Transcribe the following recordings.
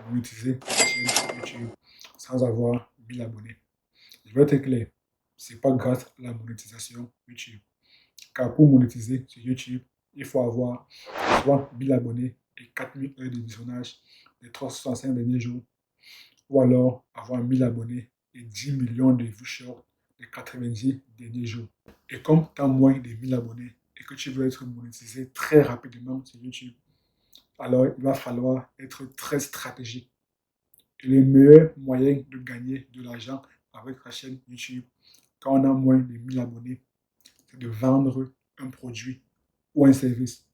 monétiser ta chaîne YouTube sans avoir 1000 abonnés. Je vais être clair, ce n'est pas grâce à la monétisation YouTube. Car pour monétiser sur YouTube, il faut avoir soit 1000 abonnés et 4000 heures de visionnage les 365 derniers jours, ou alors avoir 1000 abonnés et 10 millions de vues short les 90 derniers jours. Et comme tu as moins de 1000 abonnés et que tu veux être monétisé très rapidement sur YouTube, alors il va falloir être très stratégique. Et le meilleur moyen de gagner de l'argent avec ta chaîne YouTube, quand on a moins de 1000 abonnés, c'est de vendre un produit ou un service.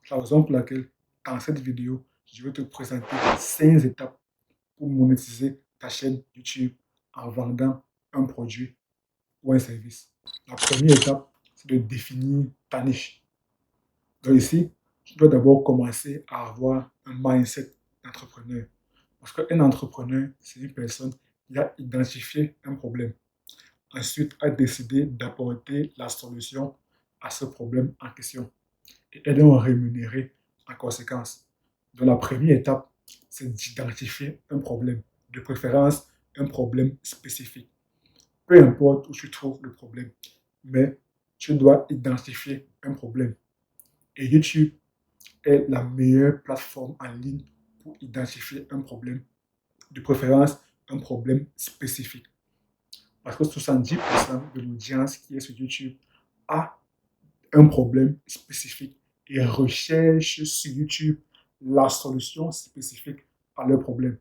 C'est la raison pour laquelle, dans cette vidéo, je vais te présenter 5 étapes pour monétiser ta chaîne YouTube en vendant un produit ou un service. La première étape, c'est de définir ta niche. Donc ici, tu dois d'abord commencer à avoir un mindset d'entrepreneur. Parce qu'un entrepreneur, c'est une personne qui a identifié un problème. Ensuite, a décidé d'apporter la solution à ce problème en question. Et elle est rémunérée en conséquence. Donc la première étape, c'est d'identifier un problème. De préférence, un problème spécifique. Peu importe où tu trouves le problème, mais tu dois identifier un problème. Et YouTube est la meilleure plateforme en ligne pour identifier un problème, de préférence un problème spécifique. Parce que 70% de l'audience qui est sur YouTube a un problème spécifique et recherche sur YouTube la solution spécifique à leur problème.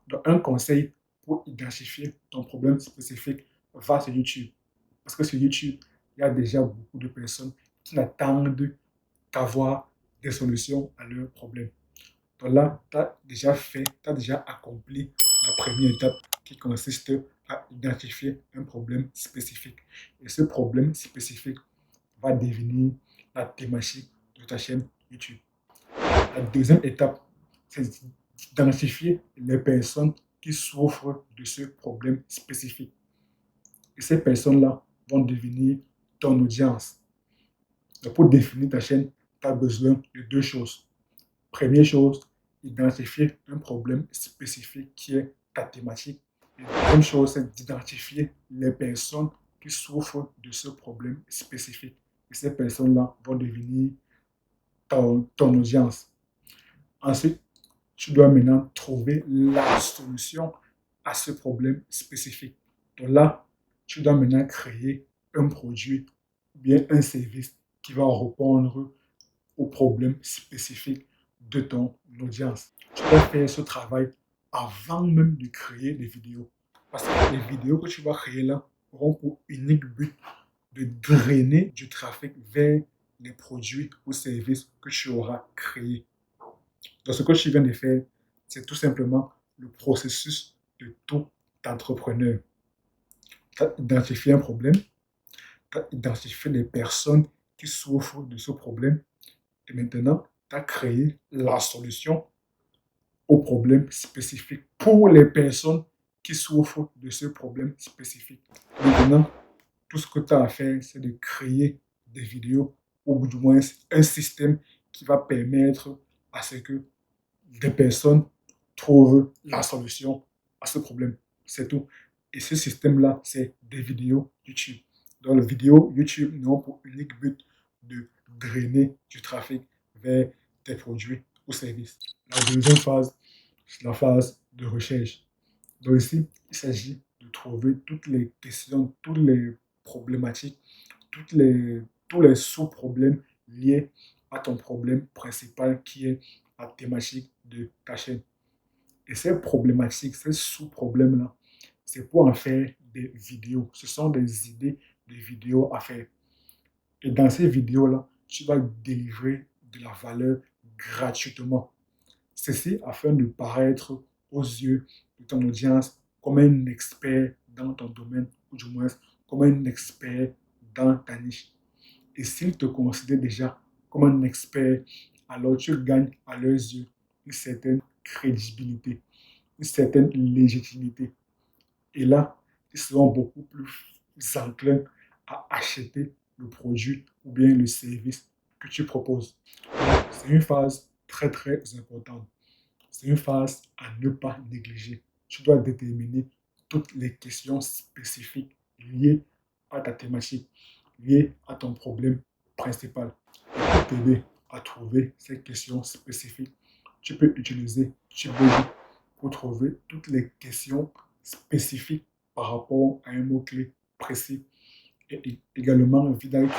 Donc, un conseil pour identifier ton problème spécifique, va sur YouTube. Parce que sur YouTube, il y a déjà beaucoup de personnes qui n'attendent qu'avoir des solutions à leurs problèmes. Donc là, tu as déjà fait, tu as déjà accompli la première étape qui consiste à identifier un problème spécifique. Et ce problème spécifique va devenir la thématique de ta chaîne YouTube. La deuxième étape, c'est d'identifier les personnes qui souffrent de ce problème spécifique. Et ces personnes-là vont devenir ton audience. Donc pour définir ta chaîne, tu as besoin de deux choses. Première chose, identifier un problème spécifique qui est ta thématique. Et la deuxième chose, c'est d'identifier les personnes qui souffrent de ce problème spécifique. Et ces personnes-là vont devenir ton audience. Ensuite, tu dois maintenant trouver la solution à ce problème spécifique. Donc là, tu dois maintenant créer un produit ou bien un service qui va répondre au problème spécifique de ton audience. Tu dois faire ce travail avant même de créer des vidéos. Parce que les vidéos que tu vas créer là auront pour unique but de drainer du trafic vers les produits ou services que tu auras créés. Donc, ce que tu viens de faire, c'est tout simplement le processus de tout entrepreneur. Tu as identifié un problème, tu as identifié les personnes qui souffrent de ce problème et maintenant, tu as créé la solution au problème spécifique pour les personnes qui souffrent de ce problème spécifique. Maintenant, tout ce que tu as à faire, c'est de créer des vidéos ou du moins un système qui va permettre à ce que des personnes trouvent la solution à ce problème. C'est tout. Et ce système-là, c'est des vidéos YouTube. Donc, les vidéos YouTube n'ont pour unique but de drainer du trafic vers tes produits ou services. La deuxième phase, c'est la phase de recherche. Donc ici, il s'agit de trouver toutes les questions, toutes les problématiques, tous les sous-problèmes liés à ton problème principal qui est la thématique de ta chaîne. Et ces problématiques, ces sous-problèmes-là, c'est pour en faire des vidéos. Ce sont des idées de vidéos à faire. Et dans ces vidéos-là, tu vas délivrer de la valeur gratuitement. Ceci afin de paraître aux yeux de ton audience comme un expert dans ton domaine, ou du moins comme un expert dans ta niche. Et s'ils te considèrent déjà comme un expert, alors tu gagnes à leurs yeux une certaine crédibilité, une certaine légitimité. Et là, ils seront beaucoup plus enclins à acheter le produit ou bien le service que tu proposes. C'est une phase très très importante. c'est une phase à ne pas négliger. Tu dois déterminer toutes les questions spécifiques liées à ta thématique, liées à ton problème principal. Et pour t'aider à trouver ces questions spécifiques, tu peux utiliser TubeBuddy pour trouver toutes les questions spécifiques par rapport à un mot-clé précis et également Vidal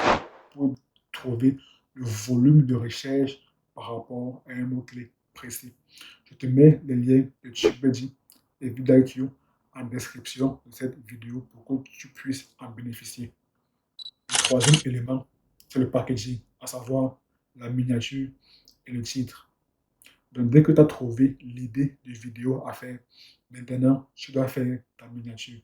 pour trouver le volume de recherche par rapport à un mot-clé précis. Je te mets les liens de TubeBuddy et VidIQ en description de cette vidéo pour que tu puisses en bénéficier. Le troisième élément, c'est le packaging, à savoir la miniature et le titre. Donc, dès que tu as trouvé l'idée de vidéo à faire, maintenant, tu dois faire ta miniature.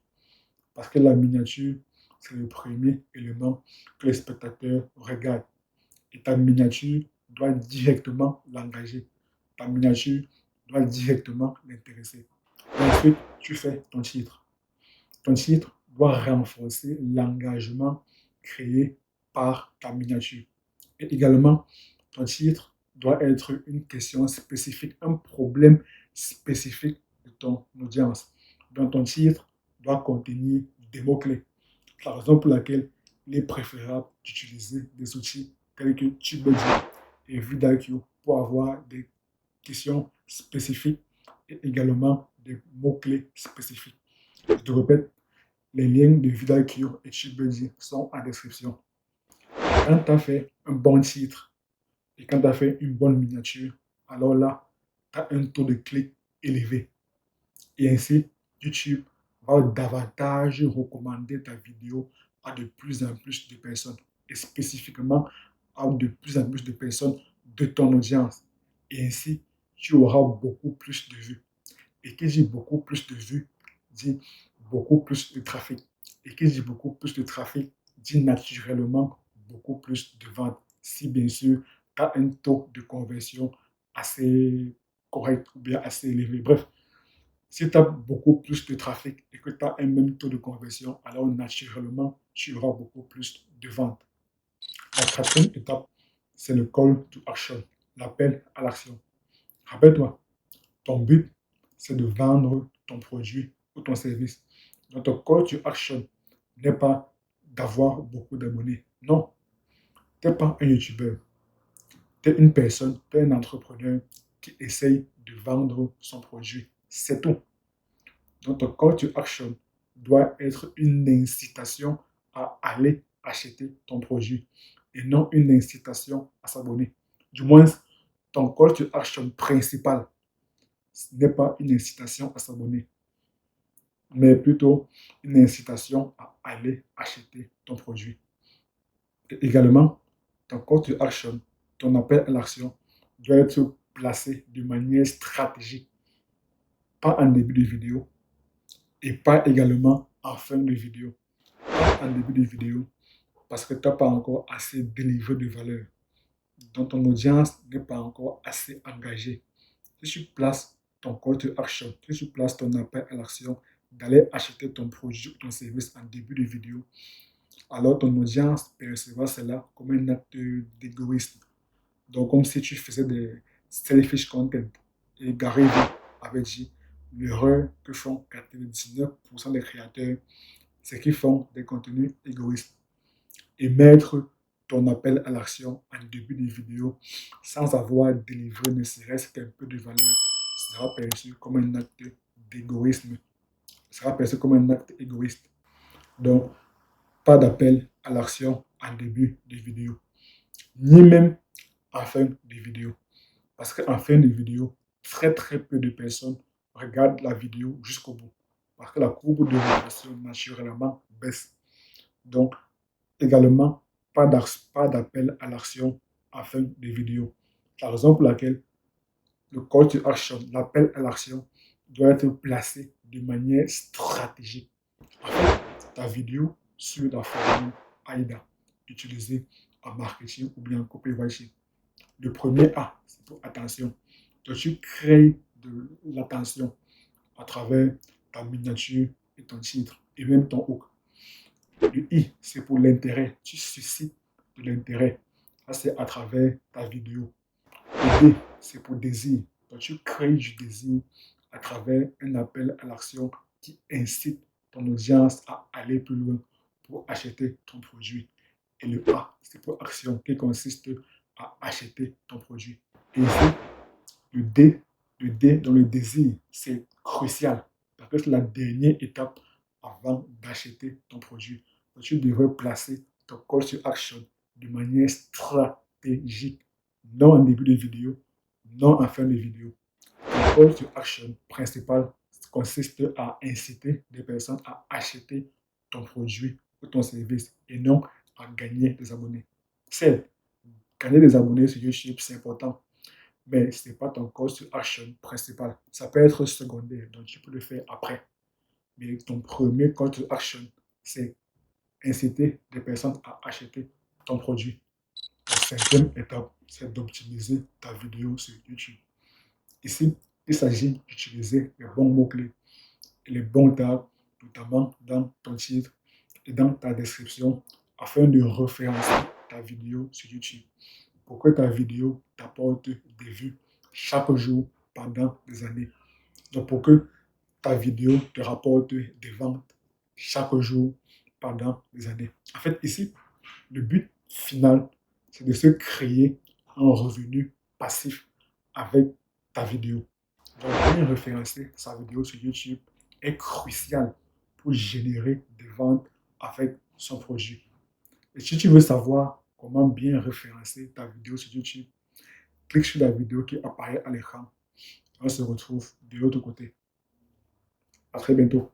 Parce que la miniature, c'est le premier élément que les spectateurs regardent. Et ta miniature doit directement l'engager. Ta miniature doit directement l'intéresser. Ensuite, tu fais ton titre. Ton titre doit renforcer l'engagement créé par ta miniature. Et également, ton titre doit être une question spécifique, un problème spécifique de ton audience. Donc, ton titre doit contenir des mots-clés. C'est la raison pour laquelle il est préférable d'utiliser des outils tels que TubeBuddy et VidIQ pour avoir des questions spécifiques et également des mots-clés spécifiques. Je te répète, les liens de VidIQ et TubeBuddy sont en description. Quand tu as fait un bon titre et quand tu as fait une bonne miniature, alors là, tu as un taux de clic élevé. Et ainsi, YouTube va davantage recommander ta vidéo à de plus en plus de personnes et spécifiquement à de plus en plus de personnes de ton audience. Et ainsi, tu auras beaucoup plus de vues. Et qui dit beaucoup plus de vues, dit beaucoup plus de trafic. Et qui dit beaucoup plus de trafic, dit naturellement beaucoup plus de ventes. Si bien sûr, tu as un taux de conversion assez correct ou bien assez élevé. Bref, si tu as beaucoup plus de trafic et que tu as un même taux de conversion, alors naturellement, tu auras beaucoup plus de ventes. La quatrième étape, c'est le call to action, l'appel à l'action. Rappelle-toi, ton but, c'est de vendre ton produit ou ton service. Donc, ton call to action n'est pas d'avoir beaucoup d'abonnés. Non, tu n'es pas un YouTuber. Tu es une personne, tu es un entrepreneur qui essaye de vendre son produit. C'est tout. Donc, ton call to action doit être une incitation à aller acheter ton produit et non une incitation à s'abonner. Du moins, ton call to action principal n'est pas une incitation à s'abonner, mais plutôt une incitation à aller acheter ton produit. Et également, ton call to action, ton appel à l'action, doit être placé de manière stratégique, pas en début de vidéo et pas également en fin de vidéo. Pas en début de vidéo parce que tu n'as pas encore assez délivré de valeur, dont ton audience n'est pas encore assez engagée. Si tu places ton call to action, si tu places ton appel à l'action d'aller acheter ton produit ou ton service en début de vidéo, alors ton audience percevra cela comme un acte d'égoïsme. Donc, comme si tu faisais des selfish content. Et Gary Vee avait dit, l'erreur que font 99% des créateurs, c'est qu'ils font des contenus égoïstes. Et mettre ton appel à l'action en début de vidéo sans avoir délivré ne serait-ce qu'un peu de valeur sera perçu comme un acte d'égoïsme. Sera perçu comme un acte égoïste. Donc, pas d'appel à l'action en début de vidéo, ni même en fin de vidéo. Parce qu'en fin de vidéo, très très peu de personnes regardent la vidéo jusqu'au bout. Parce que la courbe de rotation naturellement baisse. Donc, également, pas d'appel à l'action en fin de vidéo. La raison pour laquelle le call to action, l'appel à l'action, doit être placé de manière stratégique. En fait, ta vidéo sur la formule AIDA, utilisée en marketing ou bien en copywriting. Le premier A, c'est pour attention. Donc, tu crées de l'attention à travers ta miniature et ton titre, et même ton hook. Le I, c'est pour l'intérêt. Tu suscites de l'intérêt. Ça, c'est à travers ta vidéo. Le D, c'est pour désir. Donc, tu crées du désir à travers un appel à l'action qui incite ton audience à aller plus loin pour acheter ton produit. Et le A, c'est pour action qui consiste à acheter ton produit. Et ici, le D, le D dans le désir, c'est crucial parce que c'est la dernière étape avant d'acheter ton produit. Donc, tu devrais placer ton call to action de manière stratégique, non en début de vidéo, non en fin de vidéo. Ton call to action principal consiste à inciter des personnes à acheter ton produit ou ton service et non à gagner des abonnés. Certes, gagner des abonnés sur YouTube, c'est important, mais ce n'est pas ton call to action principal. Ça peut être secondaire, donc tu peux le faire après. Mais ton premier call to action, c'est inciter des personnes à acheter ton produit. La cinquième étape, c'est d'optimiser ta vidéo sur YouTube. Ici, il s'agit d'utiliser les bons mots-clés et les bons tags, notamment dans ton titre et dans ta description, afin de référencer ta vidéo sur YouTube pour que ta vidéo t'apporte des vues chaque jour pendant des années. Donc, pour que ta vidéo te rapporte des ventes chaque jour pendant des années. En fait, ici, le but final, c'est de se créer un revenu passif avec ta vidéo. Donc, bien référencer sa vidéo sur YouTube est crucial pour générer des ventes avec son produit. Et si tu veux savoir comment bien référencer ta vidéo sur YouTube, clique sur la vidéo qui apparaît à l'écran. On se retrouve de l'autre côté. À très bientôt.